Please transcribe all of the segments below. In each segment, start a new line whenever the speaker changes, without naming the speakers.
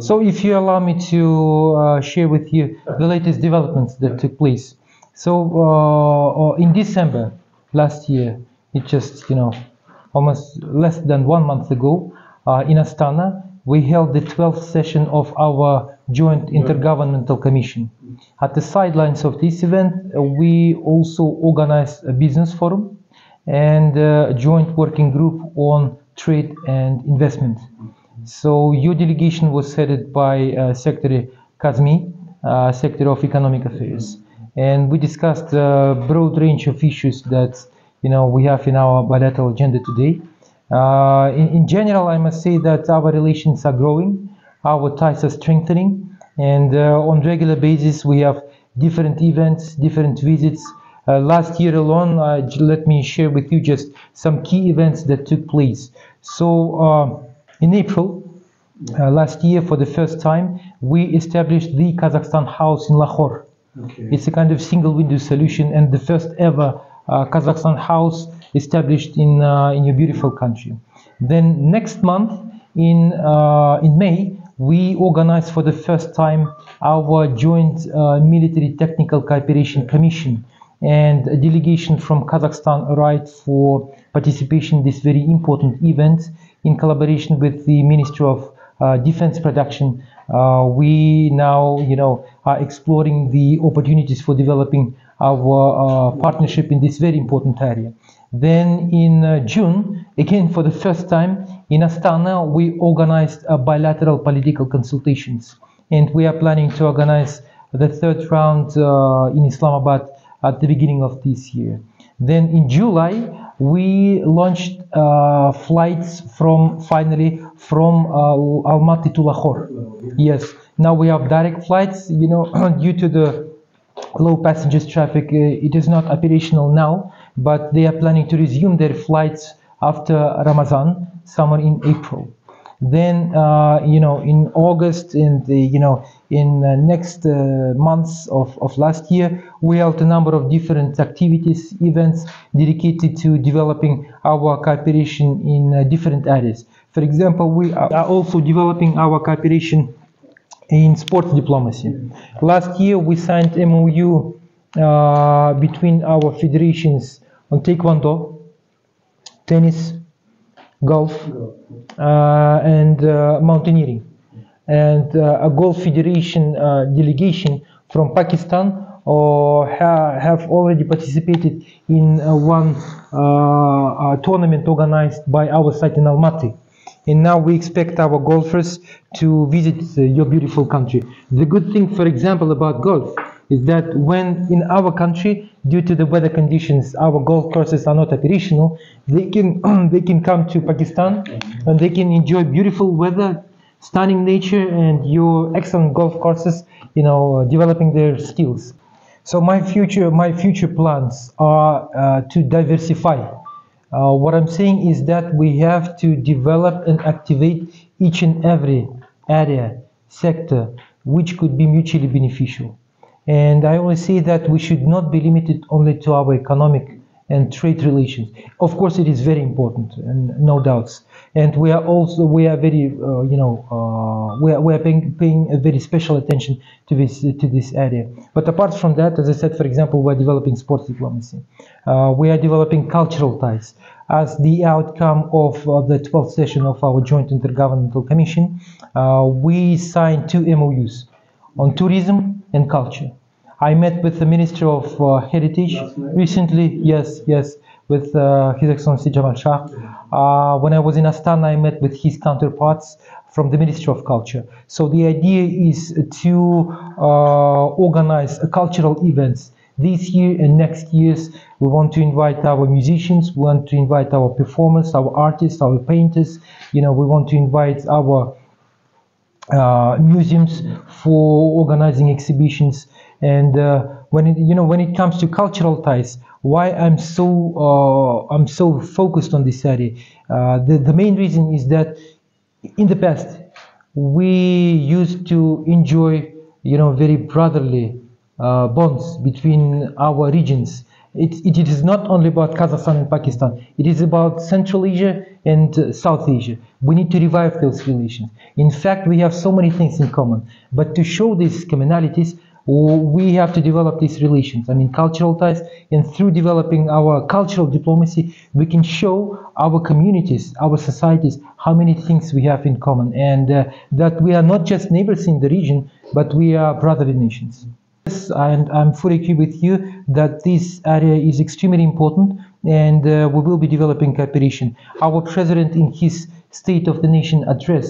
So if you allow me to share with you the latest developments that took place. So in December last year, it just, almost less than 1 month ago, in Astana, we held the 12th session of our Joint Intergovernmental Commission. At the sidelines of this event, we also organized a business forum and a joint working group on trade and investment. So your delegation was headed by Secretary Kazmi, Secretary of Economic Affairs, and we discussed a broad range of issues that we have in our bilateral agenda today. In general, I must say that our relations are growing, our ties are strengthening, and on regular basis we have different events, different visits. Last year alone, let me share with you just some key events that took place. So in April last year, for the first time, we established the Kazakhstan House in Lahore. Okay. It's a kind of single window solution and the first ever Kazakhstan House established in your beautiful country. Then next month, in May, we organized for the first time our joint military technical cooperation commission, and a delegation from Kazakhstan arrived for participation in this very important event in collaboration with the Ministry of Defense Production. We now, are exploring the opportunities for developing our partnership in this very important area. Then in June, again for the first time in Astana, we organized bilateral political consultations, and we are planning to organize the third round in Islamabad at the beginning of this year. Then in July, we launched flights finally from Almaty to Lahore. Yes, now we have direct flights. Due to the low passengers traffic, it is not operational now, but they are planning to resume their flights after Ramadan, summer in April. Then, in August and in next months of last year, we held a number of different activities, events dedicated to developing our cooperation in different areas. For example, we are also developing our cooperation in sports diplomacy. Last year, we signed MOU between our federations on taekwondo, tennis, golf, and mountaineering. And a golf federation delegation from Pakistan have already participated in one tournament organized by our site in Almaty. And now we expect our golfers to visit your beautiful country. The good thing, for example, about golf is that when in our country, due to the weather conditions, our golf courses are not operational, they can come to Pakistan and they can enjoy beautiful weather, stunning nature, and your excellent golf courses, developing their skills. So my future plans are to diversify. What I'm saying is that we have to develop and activate each and every area, sector, which could be mutually beneficial. And I always say that we should not be limited only to our economic and trade relations. Of course, it is very important, and no doubts. And we are very, we are paying a very special attention to this area. But apart from that, as I said, for example, we are developing sports diplomacy. We are developing cultural ties. As the outcome of the 12th session of our Joint Intergovernmental Commission, we signed 2 MOUs on tourism and culture. I met with the Minister of Heritage recently, yes, with His Excellency Jamal Shah. When I was in Astana, I met with his counterparts from the Ministry of Culture. So the idea is to organize cultural events this year and next years. We want to invite our musicians, we want to invite our performers, our artists, our painters. We want to invite our museums for organizing exhibitions. And when it comes to cultural ties, why I'm so focused on this area, the main reason is that in the past we used to enjoy very brotherly bonds between our regions. It is not only about Kazakhstan and Pakistan. It is about Central Asia and South Asia. We need to revive those relations. In fact, we have so many things in common. But to show these commonalities, we have to develop these relations. I mean, cultural ties, and through developing our cultural diplomacy, we can show our communities, our societies, how many things we have in common, and that we are not just neighbors in the region, but we are brotherly nations. Yes, and I'm fully agree with you that this area is extremely important, and we will be developing cooperation. Our president, in his State of the Nation address,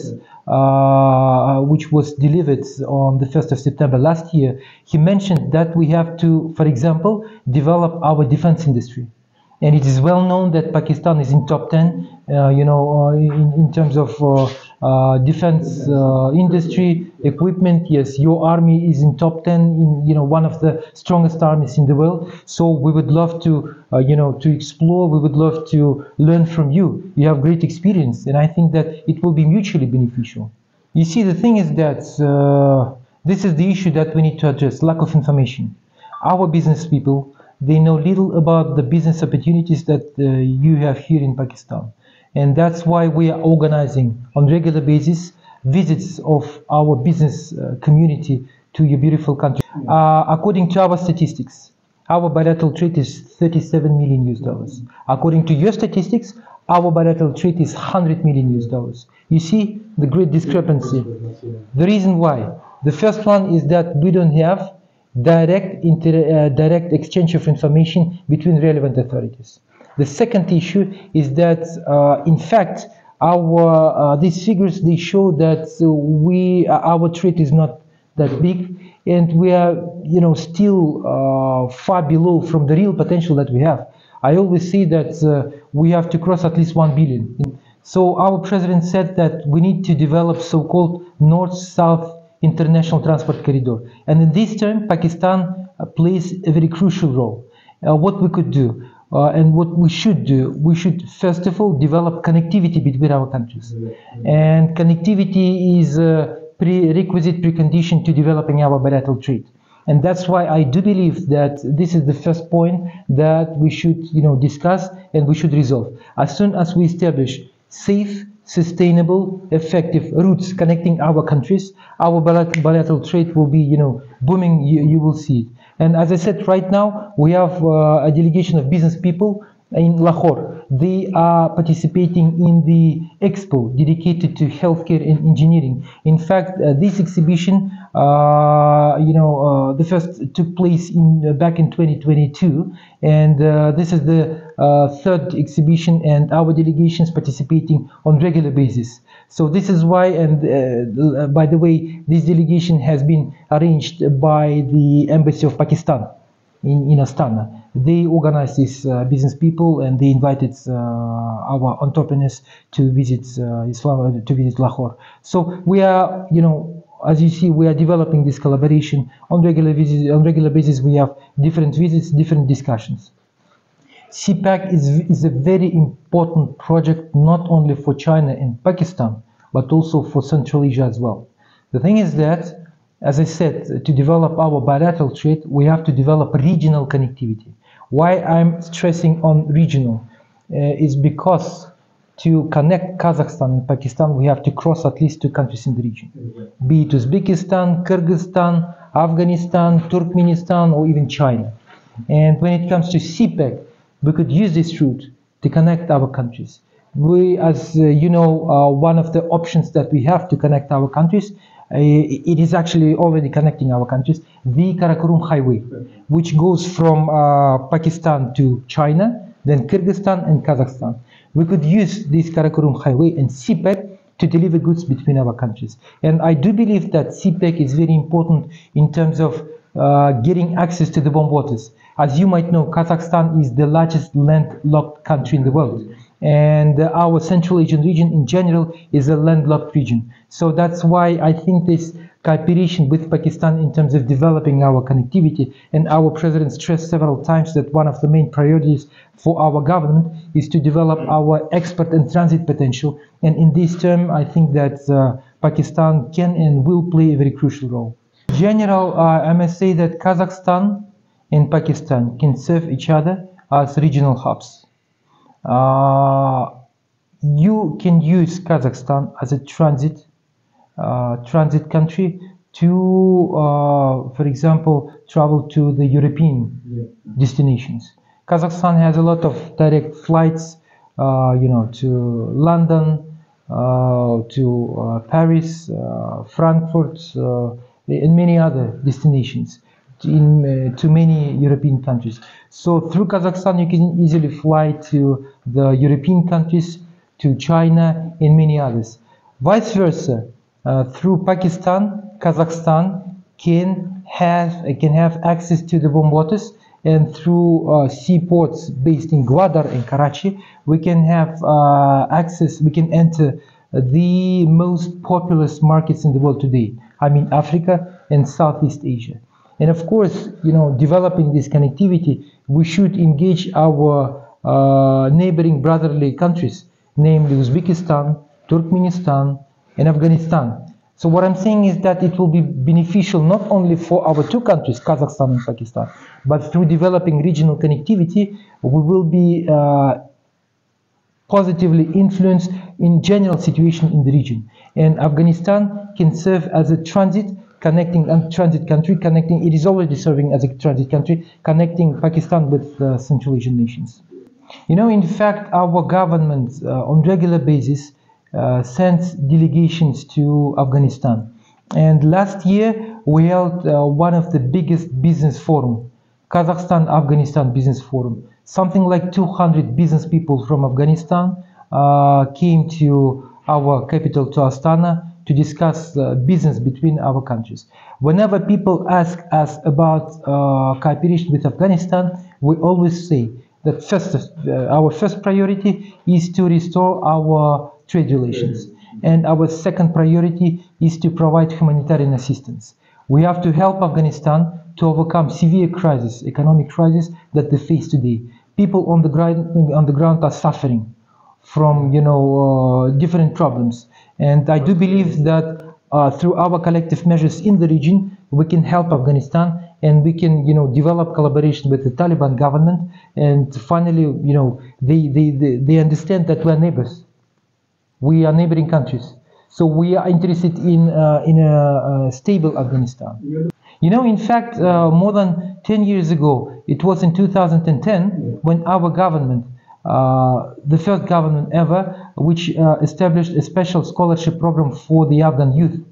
which was delivered on the 1st of September last year, he mentioned that we have to, for example, develop our defense industry. And it is well known that Pakistan is in top 10, in terms of defense industry, equipment. Yes, your army is in top 10 in, one of the strongest armies in the world. So we would love to, to explore. We would love to learn from you. You have great experience, and I think that it will be mutually beneficial. You see, the thing is that this is the issue that we need to address: lack of information. Our business people, they know little about the business opportunities that you have here in Pakistan. And that's why we are organizing on regular basis visits of our business community to your beautiful country. According to our statistics, our bilateral trade is $37 million. According to your statistics, our bilateral trade is $100 million. You see the great discrepancy. The reason why: the first one is that we don't have direct exchange of information between relevant authorities. The second issue is that, in fact, these figures, they show that our trade is not that big, and we are, still far below from the real potential that we have. I always say that we have to cross at least 1 billion. So our president said that we need to develop so-called North-South international transport corridor, and in this term, Pakistan plays a very crucial role. What we could do, and what we should do, we should first of all develop connectivity between our countries, and connectivity is a precondition to developing our bilateral trade. And that's why I do believe that this is the first point that we should, discuss and we should resolve. As soon as we establish safe, sustainable, effective routes connecting our countries, our bilateral trade will be, booming. You will see it. And as I said, right now we have a delegation of business people in Lahore. They are participating in the expo dedicated to healthcare and engineering. In fact, this exhibition, the first took place back in 2022, and this is the third exhibition, and our delegation is participating on regular basis. So this is why, and by the way, this delegation has been arranged by the Embassy of Pakistan in Astana. They organized these business people, and they invited our entrepreneurs to visit Islam, to visit Lahore. So we are, as you see, we are developing this collaboration on regular basis. We have different visits, different discussions. CPAC is a very important project, not only for China and Pakistan, but also for Central Asia as well. The thing is that, as I said, to develop our bilateral trade, we have to develop regional connectivity. Why I'm stressing on regional is because to connect Kazakhstan and Pakistan, we have to cross at least 2 countries in the region, be it Uzbekistan, Kyrgyzstan, Afghanistan, Turkmenistan, or even China. And when it comes to CPEC, we could use this route to connect our countries. We, as one of the options that we have to connect our countries, it is actually already connecting our countries, the Karakorum Highway, which goes from Pakistan to China, then Kyrgyzstan and Kazakhstan. We could use this Karakorum Highway and CPEC to deliver goods between our countries. And I do believe that CPEC is very important in terms of getting access to the warm waters. As you might know, Kazakhstan is the largest landlocked country in the world. And our Central Asian region in general is a landlocked region. So that's why I think this cooperation with Pakistan in terms of developing our connectivity, and our president stressed several times that one of the main priorities for our government is to develop our export and transit potential. And in this term, I think that Pakistan can and will play a very crucial role. In general, I must say that Kazakhstan and Pakistan can serve each other as regional hubs. You you can use Kazakhstan as a transit country to, for example, travel to the European destinations. Kazakhstan has a lot of direct flights, to London, to Paris, Frankfurt, and many other destinations to many European countries. So through Kazakhstan, you can easily fly to the European countries, to China, and many others. Vice versa, through Pakistan, Kazakhstan can have access to the warm waters, and through seaports based in Gwadar and Karachi, we can have access. We can enter the most populous markets in the world today. I mean, Africa and Southeast Asia. And of course, developing this connectivity, we should engage our neighboring brotherly countries, namely Uzbekistan, Turkmenistan, and Afghanistan. So what I'm saying is that it will be beneficial not only for our two countries, Kazakhstan and Pakistan, but through developing regional connectivity, we will be positively influenced in general situation in the region. And Afghanistan can serve as a transit country, connecting. It is already serving as a transit country, connecting Pakistan with Central Asian nations. In fact, our government on regular basis sends delegations to Afghanistan. And last year, we held one of the biggest business forum, Kazakhstan-Afghanistan Business Forum. Something like 200 business people from Afghanistan came to our capital, to Astana, to discuss business between our countries. Whenever people ask us about cooperation with Afghanistan, we always say that our first priority is to restore our trade relations, and our second priority is to provide humanitarian assistance. We have to help Afghanistan to overcome severe crisis, economic crisis that they face today. People on the ground are suffering from different problems, and I do believe that through our collective measures in the region, we can help Afghanistan, and we can develop collaboration with the Taliban government, and finally they understand that we are neighbors. We are neighboring countries, so we are interested in a stable Afghanistan. In fact, more than 10 years ago, it was in 2010 when our government, the first government ever, which established a special scholarship program for the Afghan youth.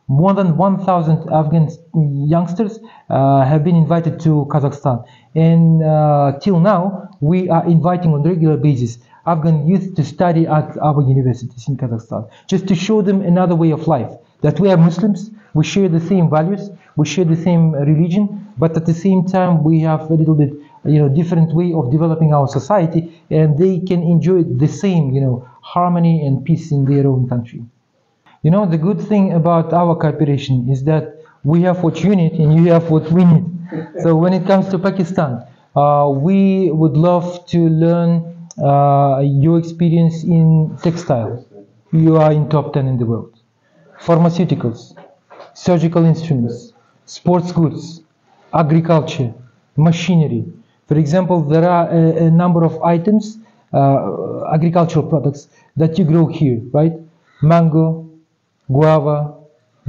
More than 1,000 Afghan youngsters have been invited to Kazakhstan, and till now we are inviting on a regular basis Afghan youth to study at our universities in Kazakhstan, just to show them another way of life, that we are Muslims, we share the same values, we share the same religion, but at the same time we have a little bit different way of developing our society, and they can enjoy the same harmony and peace in their own country. The good thing about our cooperation is that we have what you need and you have what we need. So when it comes to Pakistan, we would love to learn your experience in textile. You are in top 10 in the world. Pharmaceuticals, surgical instruments, sports goods, agriculture, machinery. For example, there are a number of items, agricultural products that you grow here, right? Mango, guava,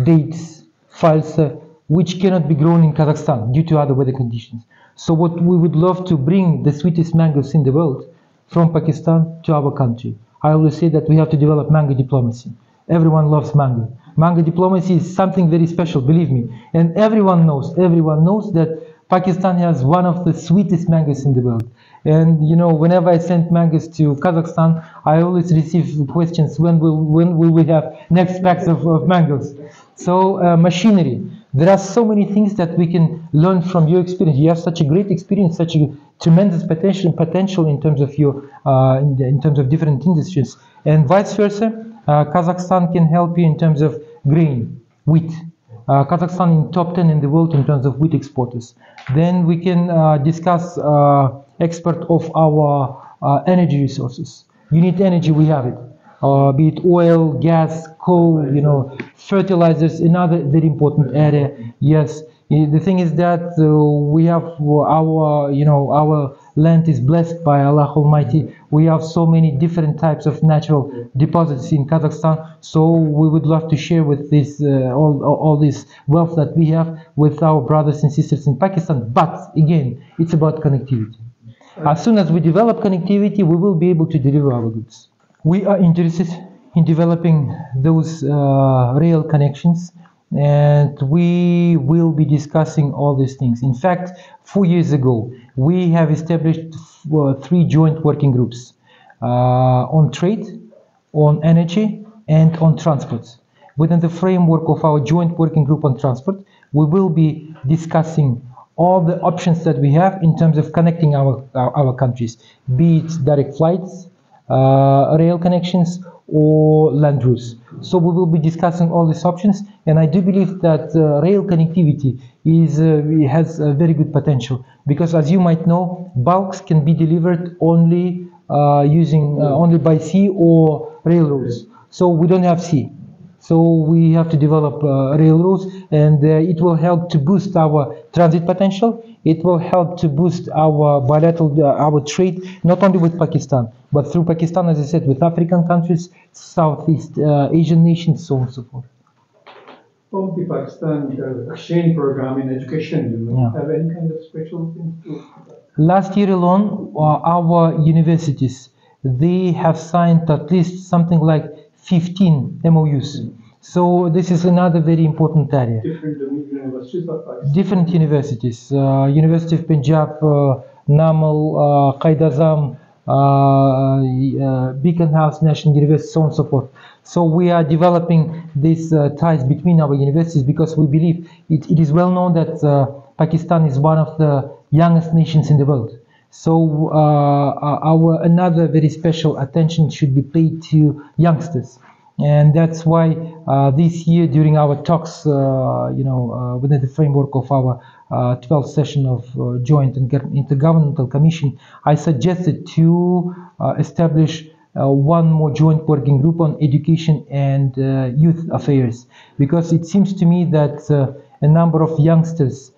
dates, falsa, which cannot be grown in Kazakhstan due to other weather conditions. So what we would love to bring the sweetest mangoes in the world from Pakistan to our country. I always say that we have to develop mango diplomacy. Everyone loves mango. Mango diplomacy is something very special, believe me. And everyone knows that Pakistan has one of the sweetest mangoes in the world. And whenever I send mangoes to Kazakhstan, I always receive questions, when will we have next packs of mangoes? So machinery. There are so many things that we can learn from your experience. You have such a great experience, such a tremendous potential in terms of your in terms of different industries, and vice versa. Kazakhstan can help you in terms of grain, wheat. Kazakhstan in top 10 in the world in terms of wheat exporters. Then we can discuss export of our energy resources. You need energy, we have it. Be it oil, gas, coal, fertilizers, another very important area. Yes, the thing is that we have our land is blessed by Allah Almighty We have so many different types of natural deposits in Kazakhstan. So we would love to share with this all this wealth that we have with our brothers and sisters in Pakistan. But again, it's about connectivity. As soon as we develop connectivity, we will be able to deliver our goods. We are interested in developing those rail connections, and we will be discussing all these things. In fact, 4 years ago, we have established 3 joint working groups on trade, on energy, and on transport. Within the framework of our joint working group on transport, we will be discussing all the options that we have in terms of connecting our countries, be it direct flights, rail connections, or land routes. So we will be discussing all these options, and I do believe that rail connectivity has a very good potential, because as you might know, bulks can be delivered only only by sea or railroads. So we don't have sea. So we have to develop railroads, and it will help to boost our transit potential. It will help to boost our bilateral, our trade, not only with Pakistan, but through Pakistan, as I said, with African countries, Southeast Asian nations, so on and so forth.
Well, the Pakistan exchange program in education, do you have any kind of special things to that?
Last year alone, our universities, they have signed at least something like 15 MOUs. So this is another very important area.
Different universities of Pakistan?
Different universities. University of Punjab, Namal, Qaid-Azam, Beacon House National University, so on and so forth. So we are developing these ties between our universities, because we believe it is well known that Pakistan is one of the youngest nations in the world. So our another very special attention should be paid to youngsters, and that's why this year during our talks, within the framework of our 12th session of Joint and Intergovernmental Commission, I suggested to establish one more joint working group on education and youth affairs, because it seems to me that a number of youngsters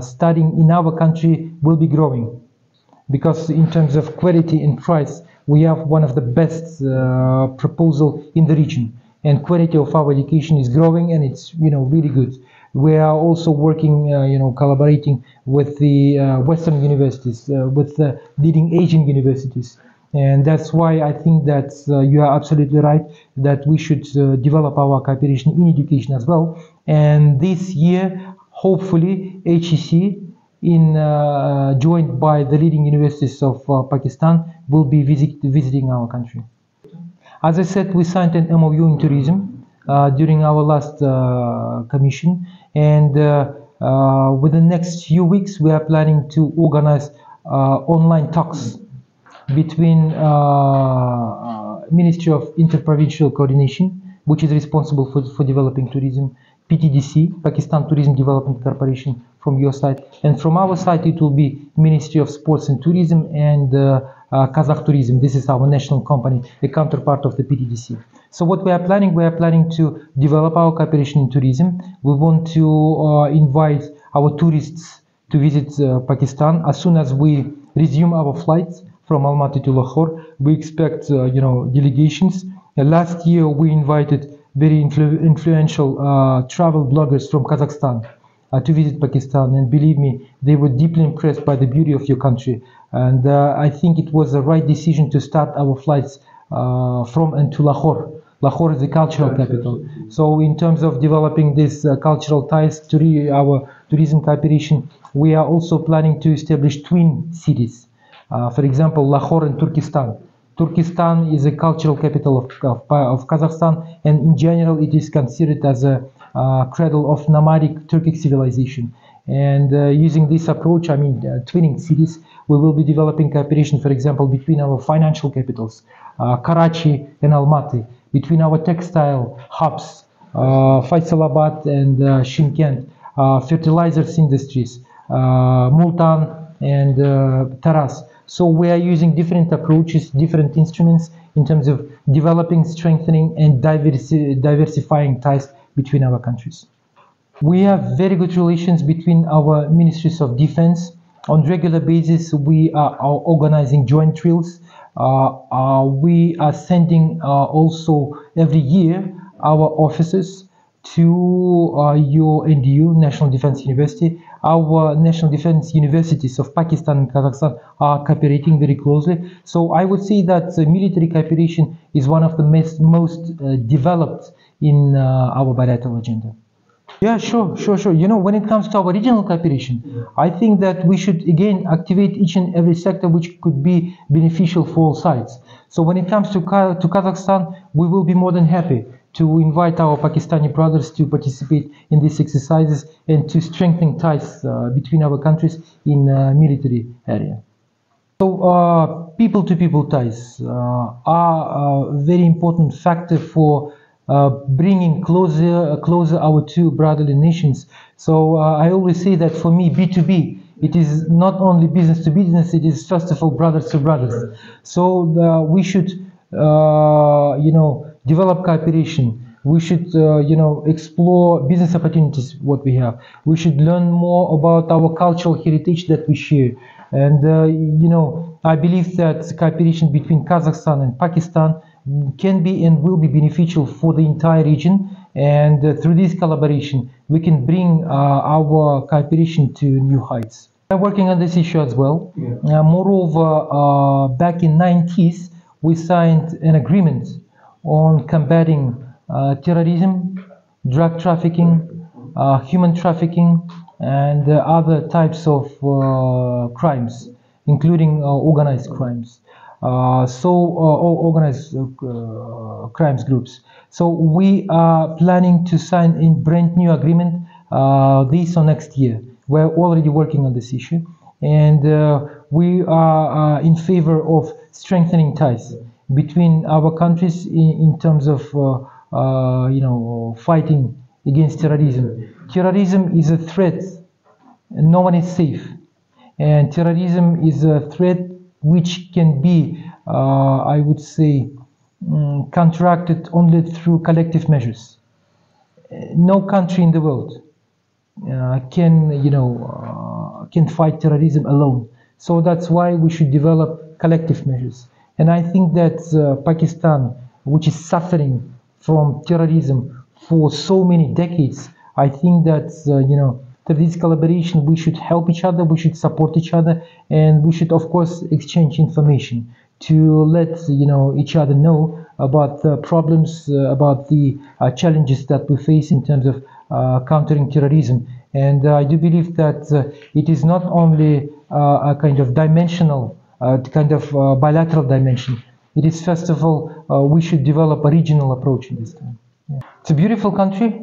studying in our country will be growing. Because in terms of quality and price, we have one of the best proposal in the region, and quality of our education is growing, and it's really good. We are also working, collaborating with the Western universities, with the leading Asian universities, and that's why I think that you are absolutely right that we should develop our cooperation in education as well. And this year, hopefully, HEC, joined by the leading universities of Pakistan, will be visiting our country. As I said, we signed an MOU in tourism during our last commission, and within the next few weeks we are planning to organize online talks between Ministry of Interprovincial Coordination, which is responsible for developing tourism, PTDC, Pakistan Tourism Development Corporation, from your side, and from our side it will be Ministry of Sports and Tourism and Kazakh Tourism. This is our national company, the counterpart of the PTDC. So what we are planning to develop our cooperation in tourism. We want to invite our tourists to visit Pakistan as soon as we resume our flights from Almaty to Lahore. We expect delegations. Last year we invited very influential travel bloggers from Kazakhstan to visit Pakistan, and believe me, they were deeply impressed by the beauty of your country. And I think it was the right decision to start our flights from and to Lahore. Lahore is the cultural capital. So in terms of developing these cultural ties to our tourism cooperation, we are also planning to establish twin cities. For example, Lahore and Turkestan. Turkestan is a cultural capital of Kazakhstan, and in general it is considered as a cradle of nomadic Turkic civilization. And using this approach, twinning cities, we will be developing cooperation, for example, between our financial capitals, Karachi and Almaty, between our textile hubs, Faisalabad and Shymkent, fertilizers industries, Multan and Taras. So we are using different approaches, different instruments in terms of developing, strengthening, and diversifying ties between our countries. We have very good relations between our ministries of defense, On regular basis, we are organizing joint drills. We are sending also every year our officers to your NDU, National Defense University. Our national defense universities of Pakistan and Kazakhstan are cooperating very closely. So I would say that military cooperation is one of the most developed in our bilateral agenda. Yeah, sure. When it comes to our regional cooperation, I think that we should again activate each and every sector which could be beneficial for all sides. So when it comes to Kazakhstan, we will be more than happy to invite our Pakistani brothers to participate in these exercises and to strengthen ties between our countries in military area. So people-to-people ties are a very important factor for bringing closer our two brotherly nations. So I always say that for me, B2B, it is not only business to business, it is first of all brothers to brothers. So we should, develop cooperation. We should, explore business opportunities, what we have. We should learn more about our cultural heritage that we share. And, I believe that cooperation between Kazakhstan and Pakistan can be and will be beneficial for the entire region. And through this collaboration, we can bring our cooperation to new heights. I'm working on this issue as well. Yeah. Moreover, back in 90s, we signed an agreement on combating terrorism, drug trafficking, human trafficking, and other types of crimes, including organized crimes. Organized crimes groups. So we are planning to sign a brand new agreement this or next year. We're already working on this issue, and we are in favor of strengthening ties between our countries in terms of fighting against terrorism. Terrorism is a threat, and no one is safe. And terrorism is a threat which can be, I would say, counteracted only through collective measures. No country in the world can fight terrorism alone. So that's why we should develop collective measures. And I think that Pakistan, which is suffering from terrorism for so many decades, I think that through this collaboration, we should help each other, we should support each other, and we should, of course, exchange information to let each other know about the problems, about the challenges that we face in terms of countering terrorism. And I do believe that it is not only a kind of dimensional, bilateral dimension. It is, first of all, we should develop a regional approach in this time. Yeah. It's a beautiful country.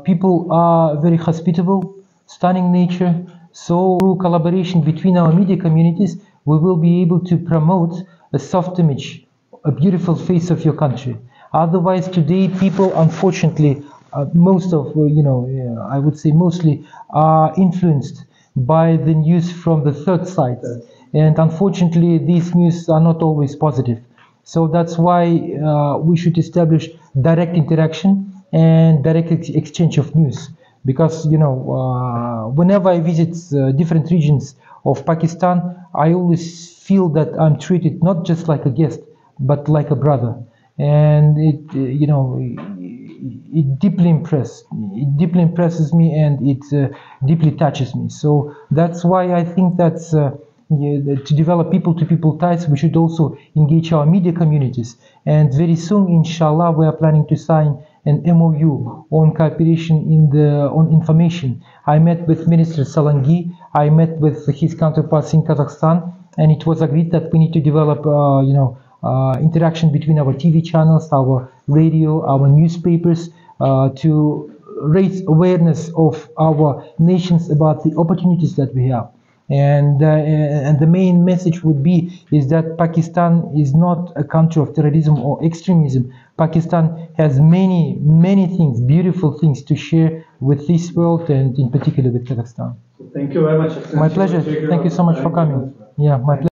People are very hospitable, stunning nature. So through collaboration between our media communities, we will be able to promote a soft image, a beautiful face of your country. Otherwise, today, people, unfortunately, most of, I would say mostly, are influenced by the news from the third side. And unfortunately, these news are not always positive. So that's why we should establish direct interaction and direct exchange of news. Because, whenever I visit different regions of Pakistan, I always feel that I'm treated not just like a guest, but like a brother. And it deeply impresses me, and it deeply touches me. So that's why I think that to develop people-to-people ties, we should also engage our media communities. And very soon, inshallah, we are planning to sign an MOU on cooperation on information. I met with Minister Salangi, I met with his counterparts in Kazakhstan, and it was agreed that we need to develop interaction between our TV channels, our radio, our newspapers, to raise awareness of our nations about the opportunities that we have. And the main message would be is that Pakistan is not a country of terrorism or extremism. Pakistan has many things, beautiful things to share with this world, and in particular with Kazakhstan.
Thank you very much.
My pleasure. Thank you so much for coming. Yeah, my pleasure.